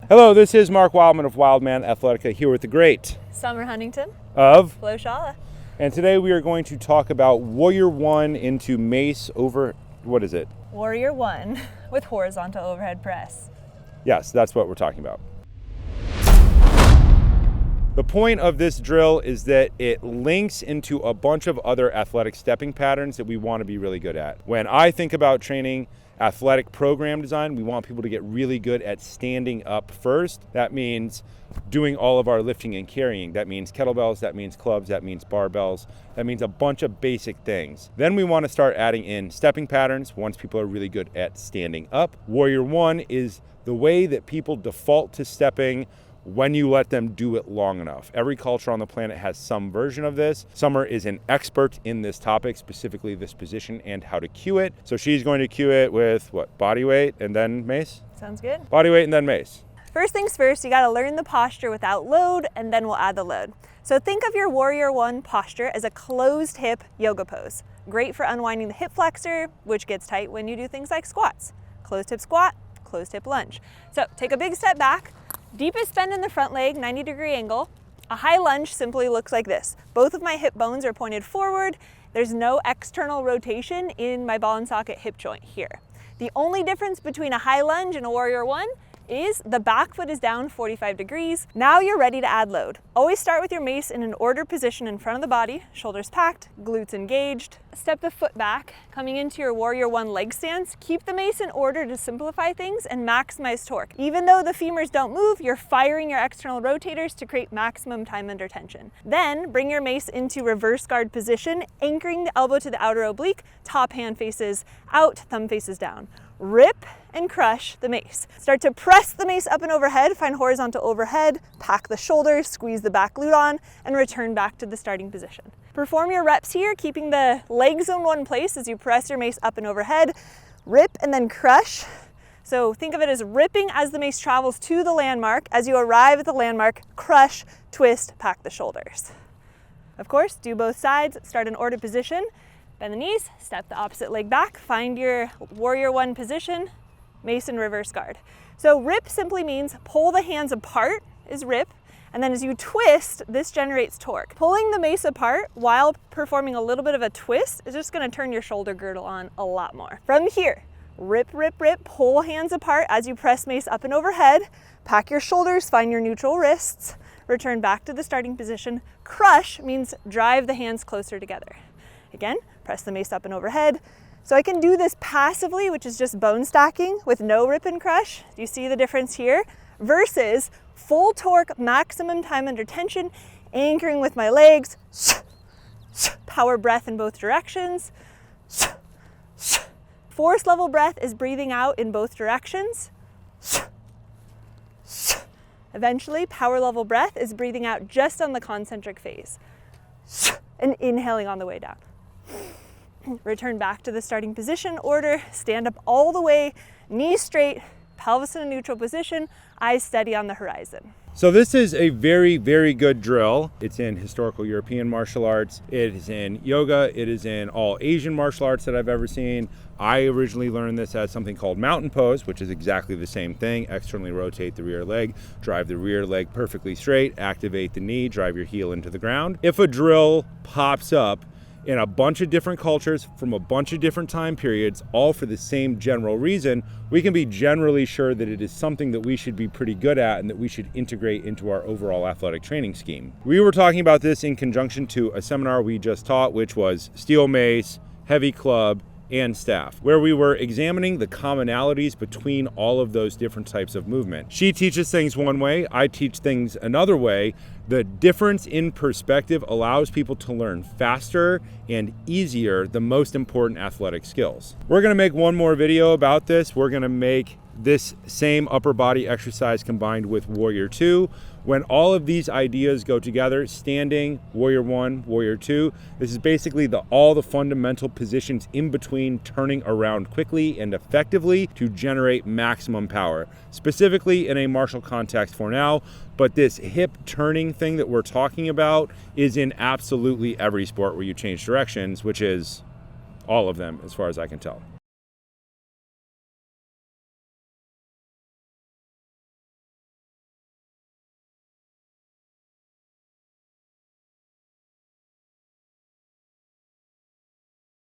Hello, this is Mark Wildman of Wildman Athletica here with the great Summer Huntington of FlowShala. And today we are going to talk about Warrior One into mace over, what is it? Warrior One with horizontal overhead press. Yes, that's what we're talking about. The point of this drill is that it links into a bunch of other athletic stepping patterns that we want to be really good at. When I think about training athletic program design, we want people to get really good at standing up first. That means doing all of our lifting and carrying. That means kettlebells, that means clubs, that means barbells, that means a bunch of basic things. Then we want to start adding in stepping patterns once people are really good at standing up. Warrior One is the way that people default to stepping when you let them do it long enough. Every culture on the planet has some version of this. Summer is an expert in this topic, specifically this position and how to cue it. So she's going to cue it with what? Body weight and then mace? Sounds good. Body weight and then mace. First things first, you gotta learn the posture without load, and then we'll add the load. So think of your Warrior One posture as a closed hip yoga pose. Great for unwinding the hip flexor, which gets tight when you do things like squats. Closed hip squat, closed hip lunge. So take a big step back, deepest bend in the front leg, 90-degree angle. A high lunge simply looks like this. Both of my hip bones are pointed forward. There's no external rotation in my ball and socket hip joint here. The only difference between a high lunge and a Warrior One is the back foot is down 45 degrees. Now you're ready to add load. Always start with your mace in an ordered position in front of the body, shoulders packed, glutes engaged. Step the foot back, coming into your Warrior One leg stance. Keep the mace in order to simplify things and maximize torque. Even though the femurs don't move, you're firing your external rotators to create maximum time under tension. Then bring your mace into reverse guard position, anchoring the elbow to the outer oblique, top hand faces out, thumb faces down. Rip and crush the mace. Start to press the mace up and overhead, find horizontal overhead, pack the shoulders, squeeze the back glute on, and return back to the starting position. Perform your reps here, keeping the legs in one place as you press your mace up and overhead. Rip and then crush. So think of it as ripping as the mace travels to the landmark. As you arrive at the landmark, crush, twist, pack the shoulders. Of course, do both sides, start in ordered position. Bend the knees, step the opposite leg back, find your Warrior One position, mace and reverse guard. So rip simply means pull the hands apart is rip, and then as you twist, this generates torque. Pulling the mace apart while performing a little bit of a twist is just gonna turn your shoulder girdle on a lot more. From here, rip, rip, rip, pull hands apart as you press mace up and overhead, pack your shoulders, find your neutral wrists, return back to the starting position. Crush means drive the hands closer together. Again, press the mace up and overhead. So I can do this passively, which is just bone stacking with no rip and crush. Do you see the difference here? Versus full torque, maximum time under tension, anchoring with my legs, power breath in both directions. Force level breath is breathing out in both directions. Eventually, power level breath is breathing out just on the concentric phase and inhaling on the way down. Return back to the starting position order, stand up all the way, knees straight, pelvis in a neutral position, eyes steady on the horizon. So this is a very, very good drill. It's in historical European martial arts. It is in yoga. It is in all Asian martial arts that I've ever seen. I originally learned this as something called mountain pose, which is exactly the same thing. Externally rotate the rear leg, drive the rear leg perfectly straight, activate the knee, drive your heel into the ground. If a drill pops up in a bunch of different cultures from a bunch of different time periods, all for the same general reason, we can be generally sure that it is something that we should be pretty good at and that we should integrate into our overall athletic training scheme. We were talking about this in conjunction to a seminar we just taught, which was steel mace, heavy club, and staff, where we were examining the commonalities between all of those different types of movement. She teaches things one way, I teach things another way. The difference in perspective allows people to learn faster and easier the most important athletic skills. We're gonna make one more video about this. We're gonna make this same upper body exercise combined with Warrior Two. When all of these ideas go together, standing, Warrior One, Warrior Two, this is basically all the fundamental positions in between, turning around quickly and effectively to generate maximum power, specifically in a martial context for now. But this hip turning thing that we're talking about is in absolutely every sport where you change directions, which is all of them as far as I can tell.